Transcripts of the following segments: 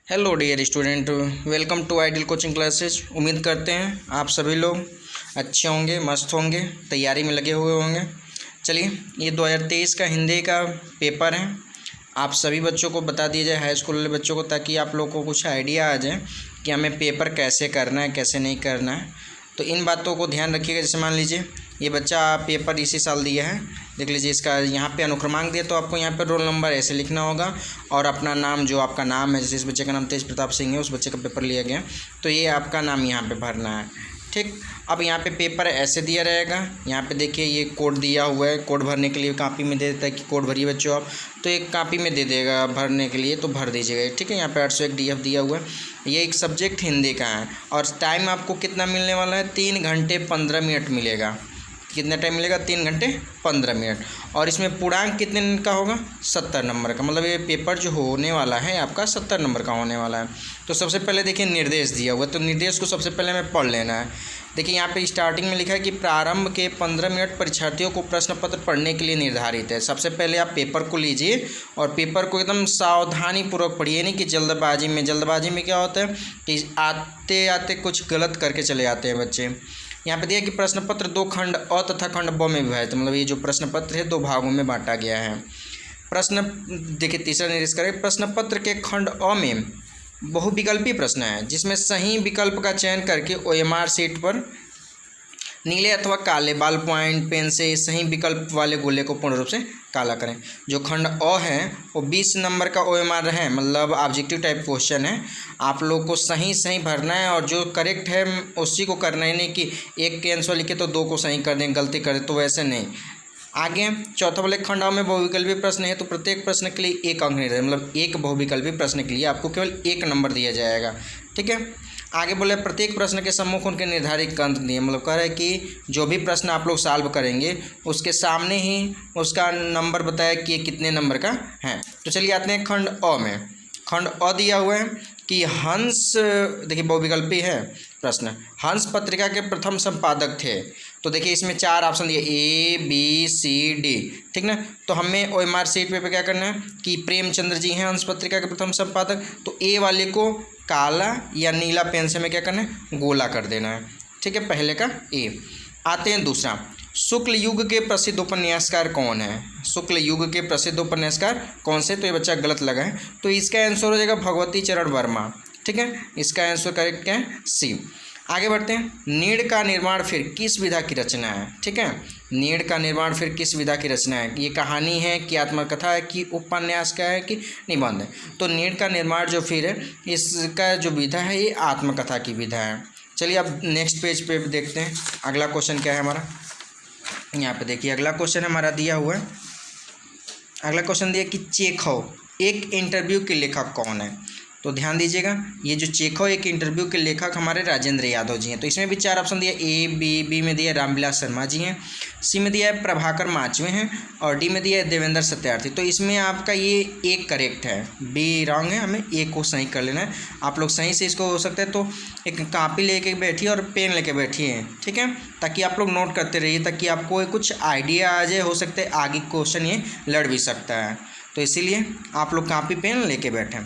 Hello dear student, welcome to Ideal Coaching Classes. उम्मीद करते हैं आप सभी लोग अच्छे होंगे, मस्त होंगे, तैयारी में लगे हुए होंगे। चलिए, ये 2023 का हिंदी का पेपर है। आप सभी बच्चों को बता दिया जाए, हाई स्कूल वाले बच्चों को, ताकि आप लोगों को कुछ आइडिया आ जाए कि हमें पेपर कैसे करना है, कैसे नहीं करना है। तो इन बातों को ध्यान रखिएगा। जैसे मान लीजिए ये बच्चा पेपर इसी साल दिया है, देख लीजिए इसका यहाँ पे अनुक्रमांक दिया, तो आपको यहाँ पे रोल नंबर ऐसे लिखना होगा और अपना नाम, जो आपका नाम है, जैसे इस बच्चे का नाम तेज प्रताप सिंह है, उस बच्चे का पेपर लिया गया, तो ये आपका नाम यहाँ पे भरना है। ठीक, अब यहाँ पे पेपर ऐसे दिया रहेगा। यहाँ पे देखिए ये कोड दिया हुआ है, कोड भरने के लिए कापी में दे देता है कि कोड भरिए बच्चों आप, तो एक कापी में दे देगा भरने के लिए, तो भर दीजिएगा। ठीक है, यहाँ पे 801 DF दिया हुआ है। ये एक सब्जेक्ट हिंदी का है और टाइम आपको कितना मिलने वाला है, 3 घंटे 15 मिनट मिलेगा। कितना टाइम मिलेगा, 3 घंटे 15 मिनट। और इसमें पूर्णांक कितने का होगा, 70 नंबर का। मतलब ये पेपर जो होने वाला है आपका 70 नंबर का होने वाला है। तो सबसे पहले देखिए निर्देश दिया हुआ है, तो निर्देश को सबसे पहले हमें पढ़ लेना है। देखिए यहाँ पे स्टार्टिंग में लिखा है कि प्रारंभ के 15 मिनट परीक्षार्थियों को प्रश्न पत्र पढ़ने के लिए निर्धारित है। सबसे पहले आप पेपर को लीजिए और पेपर को एकदम सावधानी पूर्वक पढ़िए, नहीं कि जल्दबाजी में। जल्दबाजी में क्या होता है कि आते आते कुछ गलत करके चले आते हैं बच्चे। यहाँ पे दिया कि प्रश्न पत्र 2 खंड अ तथा खंड ब में विभाजित, मतलब ये जो प्रश्न पत्र है 2 भागों में बांटा गया है। प्रश्न देखिए तीसरा निर्देश करें, प्रश्न पत्र के खंड अ में बहुविकल्पी प्रश्न है, जिसमें सही विकल्प का चयन करके OMR शीट पर नीले अथवा काले बाल पॉइंट पेन से सही विकल्प वाले गोले को पूर्ण रूप से काला करें। जो खंड अ है वो 20 नंबर का OMR है, मतलब ऑब्जेक्टिव टाइप क्वेश्चन है। आप लोग को सही सही भरना है और जो करेक्ट है उसी को करना है, नहीं कि एक के आंसर लिखे तो 2 को सही कर दें, गलती कर दें, तो वैसे नहीं। आगे चौथा वाले खंड में बहुविकल्पी प्रश्न है, तो प्रत्येक प्रश्न के लिए 1 अंक निर्धारित, मतलब एक बहुविकल्पी प्रश्न के लिए आपको केवल 1 नंबर दिया जाएगा। ठीक है, आगे बोले प्रत्येक प्रश्न के सम्मुख उनके निर्धारित अंक दिए, मतलब कह रहा है कि जो भी प्रश्न आप लोग सॉल्व करेंगे उसके सामने ही उसका नंबर बताया कि ये कितने नंबर का है। तो चलिए आते हैं खंड अ में। खंड अ दिया हुआ है कि हंस, देखिए बहुविकल्पी है प्रश्न, हंस पत्रिका के प्रथम संपादक थे। तो देखिए इसमें 4 ऑप्शन दिए, A B C D। ठीक ना, तो हमें OMR शीट पे क्या करना है कि प्रेमचंद्र जी हैं हंस पत्रिका के प्रथम संपादक, तो A वाले को काला या नीला पेन से हमें क्या करना है, गोला कर देना है। ठीक है, पहले का A। आते हैं दूसरा, शुक्ल युग के प्रसिद्ध उपन्यासकार कौन है। शुक्ल युग के प्रसिद्ध उपन्यासकार कौन से, तो ये बच्चा गलत लगा है, तो इसका आंसर हो जाएगा भगवती चरण वर्मा। ठीक है, इसका आंसर करेक्ट क्या है, C। आगे बढ़ते हैं, नीड़ का निर्माण फिर किस विधा की रचना है। ठीक है, नीड़ का निर्माण फिर किस विधा की रचना है, ये कहानी है कि आत्मकथा है कि उपन्यास का है कि निबंध है। तो नीड़ का निर्माण जो फिर है, इसका जो विधा है ये आत्मकथा की विधा है। चलिए अब नेक्स्ट पेज पे देखते हैं अगला क्वेश्चन क्या है हमारा। यहाँ पे देखिए अगला क्वेश्चन हमारा दिया हुआ है। अगला क्वेश्चन दिया कि चेखव एक इंटरव्यू के लेखक कौन है। तो ध्यान दीजिएगा, ये जो चेखव एक इंटरव्यू के लेखक हमारे राजेंद्र यादव जी हैं। तो इसमें भी 4 ऑप्शन दिया, A B में दिया रामविलास शर्मा जी हैं, C में दिया है प्रभाकर माचवे हैं और D में दिया है देवेंद्र सत्यार्थी। तो इसमें आपका ये एक करेक्ट है, B रॉन्ग है, हमें A को सही कर लेना है। आप लोग सही से इसको हो सकता है तो एक कापी लेके बैठिए और पेन लेके बैठिए, ठीक है, ताकि आप लोग नोट करते रहिए, ताकि आपको कुछ आइडिया आ जाए। हो सकता है आगे क्वेश्चन ये लड़ भी सकता है, तो इसीलिए आप लोग कापी पेन लेके बैठें।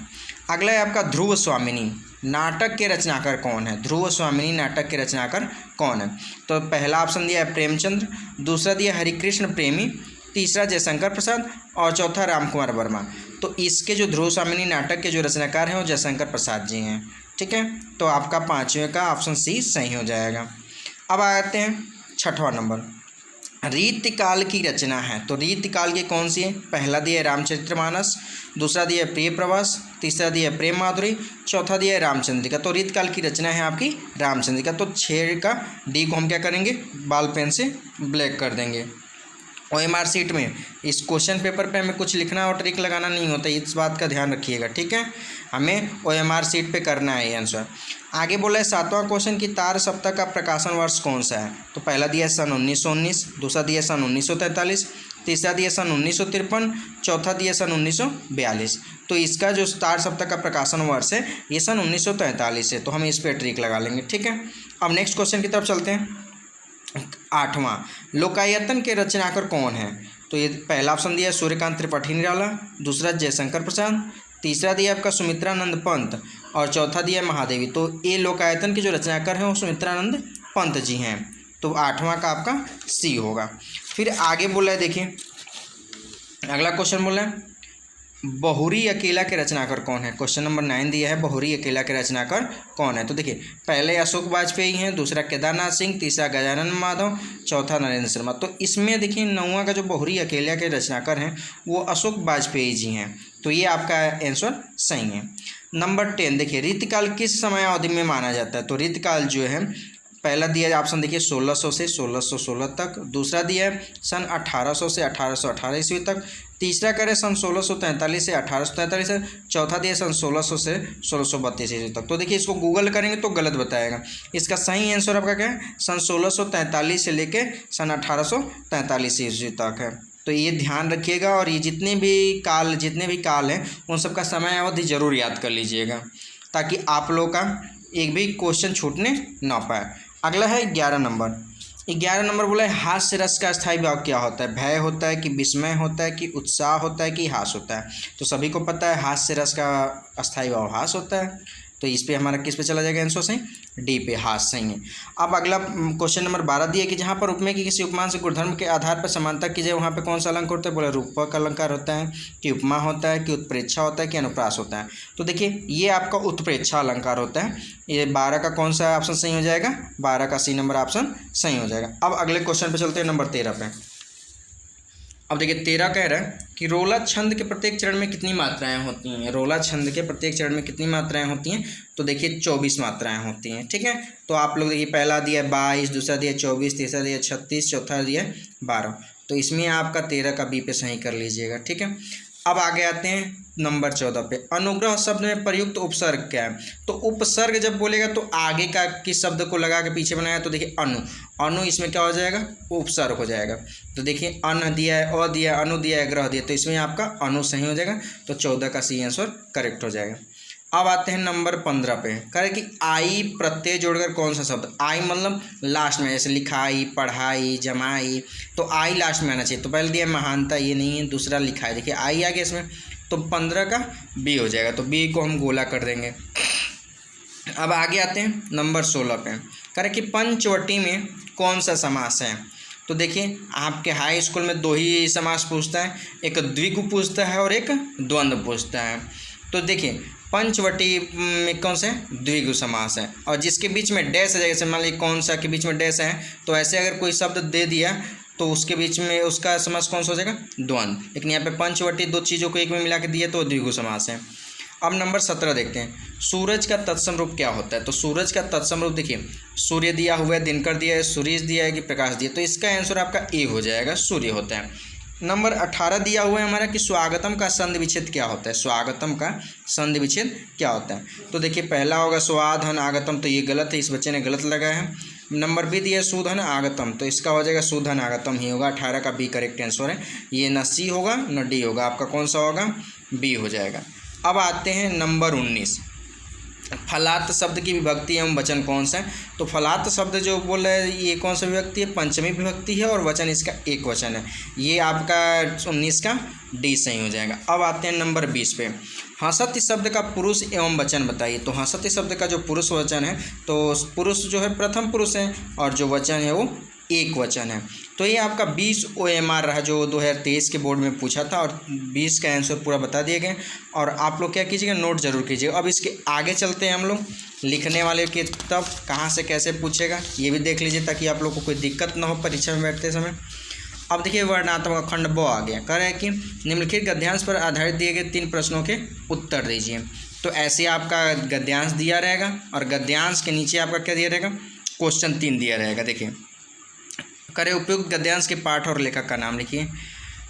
अगला है आपका ध्रुव स्वामिनी नाटक के रचनाकार कौन है। ध्रुव स्वामिनी नाटक के रचनाकार कौन है। तो पहला ऑप्शन दिया है प्रेमचंद्र, दूसरा दिया हरिकृष्ण प्रेमी, तीसरा जयशंकर प्रसाद और चौथा रामकुमार वर्मा। तो इसके जो ध्रुव स्वामिनी नाटक के जो रचनाकार हैं वो जयशंकर प्रसाद जी हैं। ठीक है, तो आपका 5वें का ऑप्शन C सही हो जाएगा। अब आते हैं 6वां नंबर, रीतिकाल की रचना है। तो रीतिकाल की कौन सी है, पहला दिया है रामचरितमानस, दूसरा दिया है प्रिय प्रवास, तीसरा दिया है प्रेम माधुरी, चौथा दिया है रामचंद्रिका। तो रीतिकाल की रचना है आपकी रामचंद्रिका। तो 6 का D को हम क्या करेंगे, बाल पेन से ब्लैक कर देंगे। OMR शीट में इस क्वेश्चन पेपर पे हमें कुछ लिखना और ट्रिक लगाना नहीं होता, इस बात का ध्यान रखिएगा। ठीक है, हमें OMR शीट पे करना है ये आंसर। आगे बोला है 7वां क्वेश्चन की तार सप्ताह का प्रकाशन वर्ष कौन सा है। तो पहला दिया है सन 1919, दूसरा दिया है सन 1943, तीसरा दिया सन 1953, चौथा दिया सन 1942। तो इसका जो तार सप्ताह का प्रकाशन वर्ष है ये सन 1943 है, तो हम इस पर ट्रिक लगा लेंगे। ठीक है, अब नेक्स्ट क्वेश्चन की तरफ चलते हैं। 8वां, लोकायतन के रचनाकार कौन है। तो ये पहला ऑप्शन दिया है सूर्यकांत त्रिपाठी निराला, दूसरा जयशंकर प्रसाद, तीसरा दिया आपका सुमित्रानंद पंत और चौथा दिया महादेवी। तो ये लोकायतन के जो रचनाकार हैं वो सुमित्रानंद पंत जी हैं। तो 8वां का आपका सी होगा। फिर आगे बोला है, देखिए अगला क्वेश्चन बोला है बहुरी अकेला के रचनाकार कौन है। क्वेश्चन नंबर 9 दिया है बहुरी अकेला के रचनाकार कौन है। तो देखिए पहले अशोक वाजपेयी हैं, दूसरा केदारनाथ सिंह, तीसरा गजानन माधव, चौथा नरेंद्र शर्मा। तो इसमें देखिए 9वां का जो बहुरी अकेला के रचनाकार हैं वो अशोक वाजपेयी जी हैं। तो ये आपका आंसर सही है। नंबर 10 देखिए रीतिकाल किस समय अवधि में माना जाता है। तो रीतिकाल जो है पहला दिया है ऑप्शन देखिए 1600 से 1616 तक, दूसरा दिया है सन 1800 से 1818 ईस्वी तक, तीसरा करें सन 1643 से 1843 तक, चौथा दिया सन 1600 से 1632 ईस्वी तक। तो देखिए इसको गूगल करेंगे तो गलत बताएगा। इसका सही आंसर आपका क्या है, सन 1643 से लेके सन 1843 ईस्वी तक है। तो ये ध्यान रखिएगा और ये जितने भी काल हैं उन सब का समय अवधि जरूर याद कर लीजिएगा ताकि आप लोग का एक भी क्वेश्चन छूटने ना पाए। अगला है 11 नंबर। 11 नंबर बोला है हास्य रस का स्थायी भाव क्या होता है। भय होता है कि विस्मय होता है कि उत्साह होता है कि हास होता है। तो सभी को पता है हास्य रस का स्थायी भाव हास होता है। तो इस पे हमारा किस पे चला जाएगा आंसर सही, डी पे, हास सही है। अब अगला क्वेश्चन नंबर 12 दिया कि जहाँ पर उपमेय की किसी उपमान से गुणधर्म के आधार पर समानता की जाए वहाँ पे कौन सा अलंकार होता है। बोला रूपक अलंकार होता है कि उपमा होता है कि उत्प्रेक्षा होता है कि अनुप्रास होता है। तो देखिए ये आपका उत्प्रेक्षा अलंकार होता है। ये 12 का कौन सा ऑप्शन सही हो जाएगा, 12 का सी नंबर ऑप्शन सही हो जाएगा। अब अगले क्वेश्चन पे चलते हैं नंबर 13 पे। अब देखिए 13 कह रहा है कि रोला छंद के प्रत्येक चरण में कितनी मात्राएं होती हैं। रोला छंद के प्रत्येक चरण में कितनी मात्राएं होती हैं। तो देखिए 24 मात्राएं होती हैं। ठीक है, तो आप लोग देखिए पहला दिया 22, दूसरा दिया 24, तीसरा दिया 36, चौथा दिया 12। तो इसमें आपका 13 का बी पे सही कर लीजिएगा। ठीक है, अब आगे आते हैं नंबर 14 पे। अनुग्रह शब्द में प्रयुक्त उपसर्ग क्या है। तो उपसर्ग जब बोलेगा तो आगे का किस शब्द को लगा के पीछे बनाया। तो देखिए अनु इसमें क्या हो जाएगा, उपसर्ग हो जाएगा। तो देखिए अन दिया है, अ दिया, अनु दिया है, ग्रह दिया, तो इसमें आपका अनु सही हो जाएगा। तो 14 का सी आंसर करेक्ट हो जाएगा। अब आते हैं नंबर 15 पे। कह रहे कि आई प्रत्यय जोड़कर कौन सा शब्द। आई मतलब लास्ट में, जैसे लिखाई, पढ़ाई, जमाई, तो आई लास्ट में आना चाहिए। तो पहले दिया महानता, ये नहीं है, दूसरा लिखाई, देखिए आई आ गया इसमें, तो 15 का बी हो जाएगा। तो बी को हम गोला कर देंगे। अब आगे आते हैं नंबर 16 पे। कह रहे कि पंचवटी में कौन सा समास है। तो देखिए आपके हाई स्कूल में 2 ही समास पूछता है, एक द्विगु पूछता है और एक द्वंद्व पूछता है। तो देखिए पंचवटी में कौन से द्विगु समास है और जिसके बीच में डैश है, जैसे मान लीजिए कौन सा के बीच में डैश है, तो ऐसे अगर कोई शब्द दे दिया तो उसके बीच में उसका समास कौन सा हो जाएगा, द्वंद्व। लेकिन यहाँ पे पंचवटी 2 चीज़ों को एक में मिला के दिया तो द्विगु समास है। अब नंबर 17 देखते हैं। सूरज का तत्सम रूप क्या होता है। तो सूरज का तत्सम रूप देखिए सूर्य दिया हुआ है, दिनकर दिया है, सूर्य दिया है कि प्रकाश दिया, तो इसका आंसर आपका ए हो जाएगा, सूर्य होता है। नंबर 18 दिया हुआ है हमारा कि स्वागतम का संधि विच्छेद क्या होता है। स्वागतम का संधि विच्छेद क्या होता है। तो देखिए पहला होगा स्वाधन आगतम, तो ये गलत है, इस बच्चे ने गलत लगाया है। नंबर बी दिया सुधन आगतम, तो इसका हो जाएगा सुधन आगतम ही होगा। 18 का बी करेक्ट आंसर है। ये न सी होगा न डी होगा, आपका कौन सा होगा, बी हो जाएगा। अब आते हैं नंबर 19। फलात शब्द की विभक्ति एवं वचन कौन सा है। तो फलात शब्द जो बोल रहे हैं ये कौन सा विभक्ति है, पंचमी विभक्ति है और वचन इसका एक वचन है। ये आपका 19 का डी सही हो जाएगा। अब आते हैं नंबर 20 पे। हंसत शब्द का पुरुष एवं वचन बताइए। तो हंसत शब्द का जो पुरुष वचन है, तो पुरुष जो है प्रथम पुरुष है और जो वचन है वो एक वचन है। तो ये आपका 20 OMR रहा जो 2023 के बोर्ड में पूछा था और 20 का आंसर पूरा बता दिए गए। और आप लोग क्या कीजिएगा, नोट जरूर कीजिएगा। अब इसके आगे चलते हैं हम लोग लिखने वाले के, तब कहाँ से कैसे पूछेगा ये भी देख लीजिए ताकि आप लोग को कोई दिक्कत ना हो परीक्षा में बैठते समय। अब देखिए वर्णात्मक खंड ब आ गया। कह रहे हैं कि निम्नलिखित गद्यांश पर आधारित दिए गए 3 प्रश्नों के उत्तर दीजिए। तो ऐसे आपका गद्यांश दिया रहेगा और गद्यांश के नीचे आपका क्या दिया रहेगा, क्वेश्चन 3 दिया रहेगा। देखिए करें उपयुक्त गद्यांश के पाठ और लेखक का नाम लिखिए।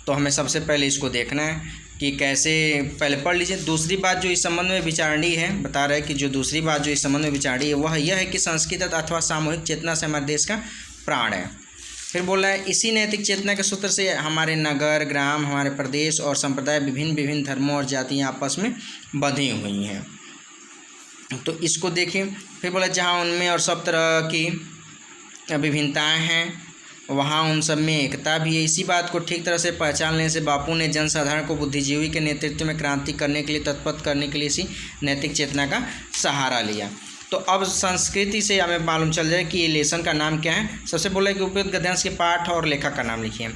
तो हमें सबसे पहले इसको देखना है कि कैसे, पहले पढ़ लीजिए। दूसरी बात जो इस संबंध में विचारणीय है, बता रहा है कि जो दूसरी बात जो इस संबंध में विचारणीय है वह यह है कि संस्कृत अथवा सामूहिक चेतना से हमारे देश का प्राण है। फिर बोल रहा है इसी नैतिक चेतना के सूत्र से हमारे नगर, ग्राम, हमारे प्रदेश और संप्रदाय विभिन्न विभिन्न धर्मों और जातियाँ आपस में बंधी हुई हैं। तो इसको देखिए। फिर बोला जहाँ उनमें और सब तरह की विभिन्नताएँ हैं वहाँ उन सब में एकता भी है। इसी बात को ठीक तरह से पहचान लेने से बापू ने जनसाधारण को बुद्धिजीवी के नेतृत्व में क्रांति करने के लिए तत्पर करने के लिए इसी नैतिक चेतना का सहारा लिया। तो अब संस्कृति से हमें मालूम चल जाए कि ये लेसन का नाम क्या है। सबसे बोला है कि उपयुक्त गद्यांश के पाठ और लेखक का नाम लिखिए।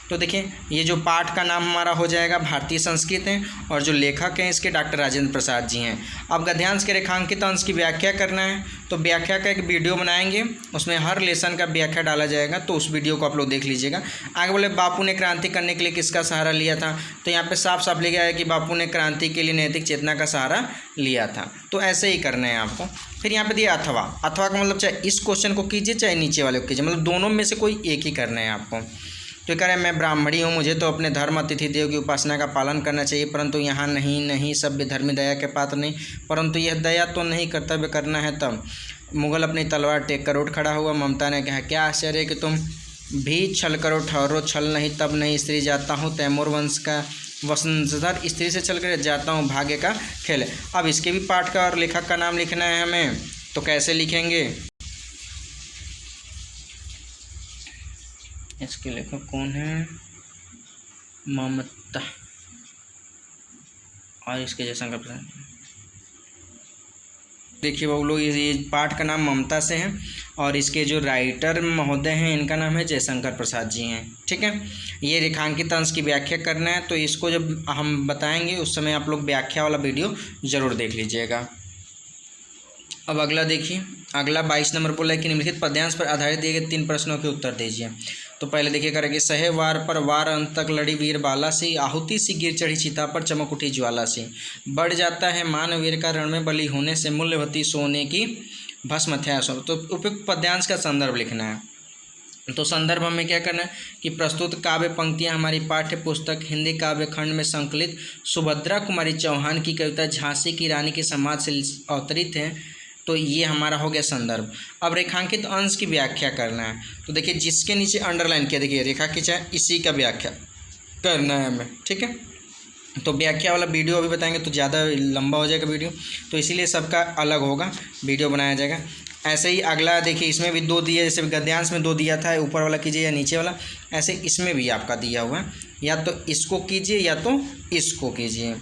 तो देखिए ये जो पाठ का नाम हमारा हो जाएगा भारतीय संस्कृत है, और जो लेखक हैं इसके डॉक्टर राजेंद्र प्रसाद जी हैं। अब गद्यांश के रेखांकित अंश की व्याख्या करना है, तो व्याख्या का एक वीडियो बनाएंगे, उसमें हर लेसन का व्याख्या डाला जाएगा, तो उस वीडियो को आप लोग देख लीजिएगा। आगे बोले बापू ने क्रांति करने के लिए किसका सहारा लिया था, तो यहाँ पे साफ साफ लिखा है कि बापू ने क्रांति के लिए नैतिक चेतना का सहारा लिया था। तो ऐसे ही करना है आपको। फिर यहाँ पे दिया अथवा। अथवा का मतलब चाहे इस क्वेश्चन को कीजिए चाहे नीचे वाले को कीजिए, मतलब दोनों में से कोई एक ही करना है आपको। तो कह रहे हैं मैं ब्राह्मणी हूँ, मुझे तो अपने धर्म अतिथि देव की उपासना का पालन करना चाहिए, परंतु यहाँ नहीं सभ्य धर्मी दया के पात्र नहीं, परंतु यह दया तो नहीं कर्तव्य करना है तब। मुगल अपनी तलवार टेक कर उठ खड़ा हुआ। ममता ने कहा क्या आश्चर्य कि तुम भी छल करो, ठहरो छल नहीं तब नहीं स्त्री जाता हूँ, तैमूर वंश का वंशधर स्त्री से चल कर जाता हूँ, भाग्य का खेल। अब इसके भी पाठ का और लेखक का नाम लिखना है हमें, तो कैसे लिखेंगे, इसके लेखक कौन है, ममता, और इसके जयशंकर प्रसाद। देखिए वो लोग ये पाठ का नाम ममता से है, और इसके जो राइटर महोदय हैं इनका नाम है जयशंकर प्रसाद जी हैं। ठीक है, ये रेखांकित अंश की व्याख्या करना है, तो इसको जब हम बताएंगे उस समय आप लोग व्याख्या वाला वीडियो ज़रूर देख लीजिएगा। अब अगला देखिए, अगला 22 नंबर बोला है कि निम्नलिखित पद्यांश पर आधारित दिए गए 3 प्रश्नों के उत्तर दीजिए। तो पहले देखिए करेंगे, सहे वार पर वार अंत तक लड़ी वीर बाला सी, आहुति सी गिर चढ़ी चिता पर चमक उठी ज्वाला सी, बढ़ जाता है मान वीर का रण में बलि होने से, मूल्यवती सोने की भस्म थया सो। तो उपयुक्त पद्यांश का संदर्भ लिखना है। तो संदर्भ हमें क्या करना है कि प्रस्तुत काव्य पंक्तियाँ हमारी पाठ्य पुस्तक हिंदी काव्य खंड में संकलित सुभद्रा कुमारी चौहान की कविता झांसी की रानी के समाज से अवतरित है। तो ये हमारा हो गया संदर्भ। अब रेखांकित अंश की व्याख्या करना है। तो देखिए जिसके नीचे अंडरलाइन किया, देखिए रेखा खींचा है, इसी का व्याख्या करना है हमें। ठीक है, तो व्याख्या वाला वीडियो अभी बताएंगे तो ज़्यादा लंबा हो जाएगा वीडियो, तो इसीलिए सबका अलग होगा वीडियो बनाया जाएगा। ऐसे ही अगला देखिए, इसमें भी 2 दिया, जैसे गद्यांश में 2 दिया था, ऊपर वाला कीजिए या नीचे वाला, ऐसे इसमें भी आपका दिया हुआ है, या तो इसको कीजिए या तो इसको कीजिए।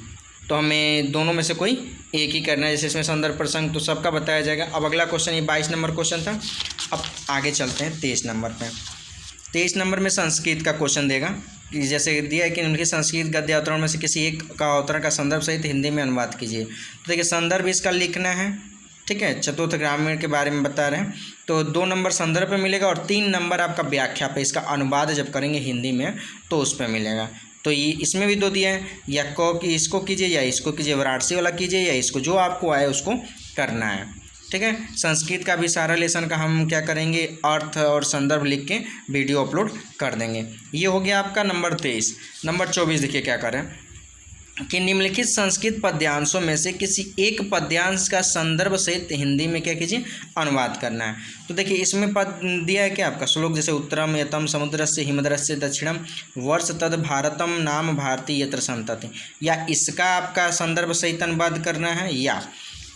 तो हमें दोनों में से कोई एक ही करना है। जैसे इसमें संदर्भ प्रसंग तो सबका बताया जाएगा। अब अगला क्वेश्चन, ये 22 नंबर क्वेश्चन था। अब आगे चलते हैं 23 नंबर पे। 23 नंबर में संस्कृत का क्वेश्चन देगा कि जैसे दिया है कि उनके संस्कृत गद्य अवतरण में से किसी एक का अवतरण का संदर्भ सहित हिंदी में अनुवाद कीजिए। तो देखिए संदर्भ इसका लिखना है। ठीक है, चतुर्थ ग्रामीण के बारे में बता रहे हैं, तो 2 नंबर संदर्भ पे मिलेगा और 3 नंबर आपका व्याख्या पे, इसका अनुवाद जब करेंगे हिंदी में तो उस पर मिलेगा। तो ये इसमें भी 2 दिया है, या इसको कीजिए या इसको कीजिए, वाराणसी वाला कीजिए या इसको, जो आपको आए उसको करना है। ठीक है, संस्कृत का भी सारा लेसन का हम क्या करेंगे, अर्थ और संदर्भ लिख के वीडियो अपलोड कर देंगे। ये हो गया आपका नंबर 23। नंबर 24 देखिए क्या करें कि निम्नलिखित संस्कृत पद्यांशों में से किसी एक पद्यांश का संदर्भ सहित हिंदी में क्या कीजिए, अनुवाद करना है। तो देखिए इसमें पद दिया है क्या आपका, श्लोक जैसे उत्तरम यतम समुद्रस्य हिमद्रस्य दक्षिणम वर्ष तद भारतम नाम भारती यत्र संतति, या इसका आपका संदर्भ सहित अनुवाद करना है, या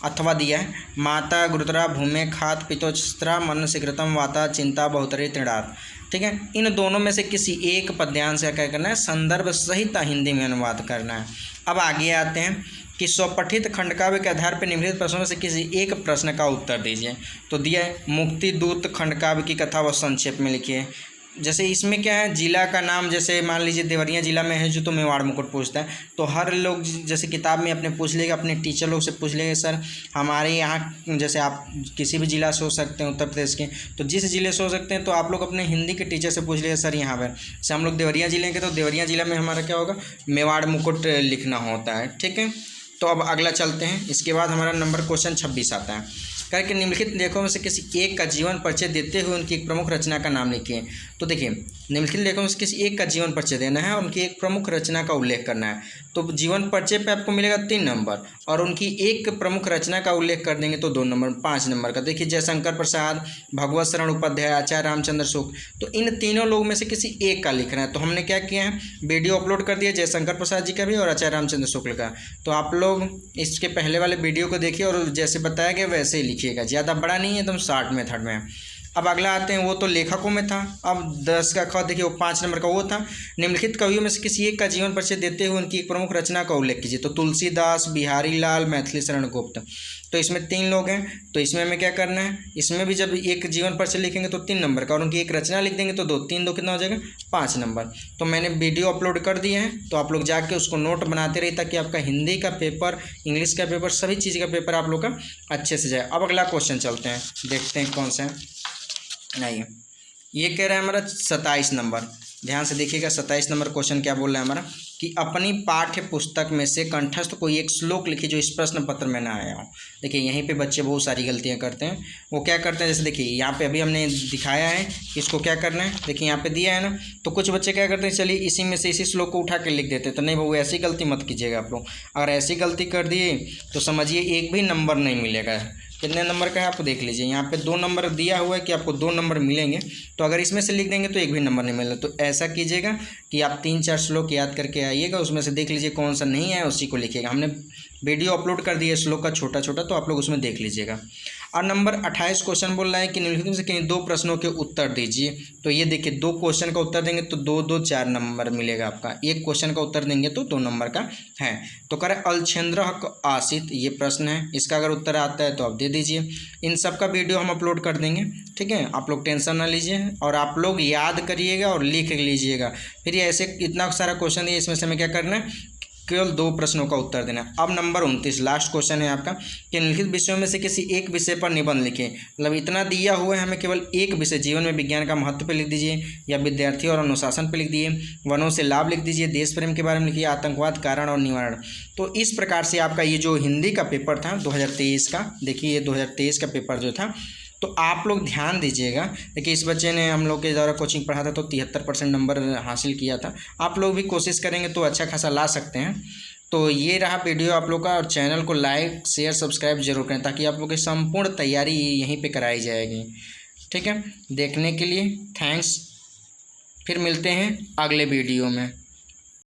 अथवा दिया है माता गुरुतरा भूमे खात पितोस्त्रा मन शीघ्रतम वाता चिंता बहुतरी तृणात्। ठीक है, इन दोनों में से किसी एक पद्यांश का क्या करना है, संदर्भ सहित हिंदी में अनुवाद करना है। अब आगे आते हैं कि स्वपठित खंडकाव्य के आधार पर निम्नलिखित प्रश्नों में से किसी एक प्रश्न का उत्तर दीजिए। तो दिया है मुक्ति दूत खंडकाव्य की कथा व संक्षेप में लिखिए। जैसे इसमें क्या है, जिला का नाम जैसे मान लीजिए देवरिया जिला में है जो, तो मेवाड़ मुकुट पूछता है, तो हर लोग जैसे किताब में अपने पूछ लेगा, अपने टीचर लोग से पूछ लेंगे सर हमारे यहाँ, जैसे आप किसी भी जिला से हो सकते हैं उत्तर प्रदेश के, तो जिस जिले से हो सकते हैं तो आप लोग अपने हिंदी के टीचर से पूछ लेंगे सर यहाँ पर, जैसे हम लोग देवरिया जिले के, तो देवरिया जिला में हमारा क्या होगा, मेवाड़ मुकुट लिखना होता है। ठीक है, तो अब अगला चलते हैं। इसके बाद हमारा नंबर क्वेश्चन 26 आता है करके निम्नलिखित लेखों में से किसी एक का जीवन परिचय देते हुए उनकी एक प्रमुख रचना का नाम लिखिए। तो देखिए निम्नलिखित लेखों में से किसी एक का जीवन परिचय देना है और उनकी एक प्रमुख रचना का उल्लेख करना है। तो जीवन परिचय पे आपको मिलेगा 3 नंबर और उनकी एक प्रमुख रचना का उल्लेख कर देंगे तो 2 नंबर, 5 नंबर का। देखिए जयशंकर प्रसाद, भगवत शरण उपाध्याय, आचार्य रामचंद्र शुक्ल, तो इन तीनों लोगों में से किसी एक का लिखना है। तो हमने क्या किया है, वीडियो अपलोड कर दिया जयशंकर प्रसाद जी का भी और आचार्य रामचंद्र शुक्ल का। तो आप लोग इसके पहले वाले वीडियो को देखिए और जैसे बताया गया वैसे ही लिखिएगा, ज़्यादा बड़ा नहीं है, एकदम शॉर्ट मेथड में। अब अगला आते हैं, वो तो लेखकों में था। अब 10 का ख देखिए, वो 5 नंबर का वो था, निम्नलिखित कवियों में से किसी एक का जीवन परिचय देते हुए उनकी एक प्रमुख रचना का उल्लेख कीजिए। तो तुलसीदास, बिहारी लाल, मैथिली शरण गुप्त। तो इसमें 3 लोग हैं, तो इसमें हमें क्या करना है, इसमें भी जब एक जीवन परिचय लिखेंगे तो 3 नंबर का, और उनकी एक रचना लिख देंगे तो 2, 3 2 कितना हो जाएगा, 5 नंबर। तो मैंने वीडियो अपलोड कर दिए हैं, तो आप लोग जाके उसको नोट बनाते रहिए ताकि आपका हिंदी का पेपर, इंग्लिश का पेपर, सभी चीज़ का पेपर आप लोग का अच्छे से जाए। अब अगला क्वेश्चन चलते हैं, देखते हैं कौन सा है। आइए, ये कह रहा है हमारा 27 नंबर, ध्यान से देखिएगा। 27 नंबर क्वेश्चन क्या बोल रहा है हमारा, कि अपनी पाठ्य पुस्तक में से कंठस्थ कोई एक श्लोक लिखिए जो इस प्रश्न पत्र में ना आया हो। देखिए यहीं पे बच्चे बहुत सारी गलतियां करते हैं। वो क्या करते हैं, जैसे देखिए यहाँ पे अभी हमने दिखाया है, इसको क्या करना है, देखिए यहाँ पे दिया है ना, तो कुछ बच्चे क्या करते हैं, चलिए इसी में से इसी श्लोक को उठा के लिख देते हैं। तो नहीं वो ऐसी गलती मत कीजिएगा आप लोग। अगर ऐसी गलती कर दिए तो समझिए एक भी नंबर नहीं मिलेगा। कितने नंबर का है आपको देख लीजिए, यहाँ पे 2 नंबर दिया हुआ है कि आपको 2 नंबर मिलेंगे, तो अगर इसमें से लिख देंगे तो एक भी नंबर नहीं मिलेगा। तो ऐसा कीजिएगा कि आप 3-4 श्लोक याद करके आइएगा, उसमें से देख लीजिए कौन सा नहीं है उसी को लिखिएगा। हमने वीडियो अपलोड कर दिया श्लोक का छोटा छोटा, तो आप लोग उसमें देख लीजिएगा। और नंबर 28 क्वेश्चन बोल रहा है कि निम्नलिखित में से किन्हीं 2 प्रश्नों के उत्तर दीजिए। तो ये देखिए 2 क्वेश्चन का उत्तर देंगे तो 2 2 4 नंबर मिलेगा आपका, 1 क्वेश्चन का उत्तर देंगे तो 2 नंबर का है। तो करें अलछेंद्र आसित, ये प्रश्न है, इसका अगर उत्तर आता है तो आप दे दीजिए। इन सब का वीडियो हम अपलोड कर देंगे, ठीक है, आप लोग टेंशन ना लीजिए, और आप लोग याद करिएगा और लिख लीजिएगा। फिर ये ऐसे इतना सारा क्वेश्चन है, इसमें से हमें क्या करना है, केवल 2 प्रश्नों का उत्तर देना। अब नंबर 29 लास्ट क्वेश्चन है आपका, कि निम्नलिखित विषयों में से किसी एक विषय पर निबंध लिखें। मतलब इतना दिया हुआ है हमें, केवल एक विषय, जीवन में विज्ञान का महत्व पे लिख दीजिए, या विद्यार्थी और अनुशासन पे लिख दिए, वनों से लाभ लिख दीजिए, देश प्रेम के बारे में लिखिए, आतंकवाद कारण और निवारण। तो इस प्रकार से आपका ये जो हिंदी का पेपर था 2023 का, देखिए ये 2023 का पेपर जो था, तो आप लोग ध्यान दीजिएगा। देखिए इस बच्चे ने हम लोग के द्वारा कोचिंग पढ़ा था तो 73% नंबर हासिल किया था। आप लोग भी कोशिश करेंगे तो अच्छा खासा ला सकते हैं। तो ये रहा वीडियो आप लोग का, और चैनल को लाइक शेयर सब्सक्राइब जरूर करें ताकि आप लोग की संपूर्ण तैयारी यहीं पे कराई जाएगी। ठीक है, देखने के लिए थैंक्स। फिर मिलते हैं अगले वीडियो में।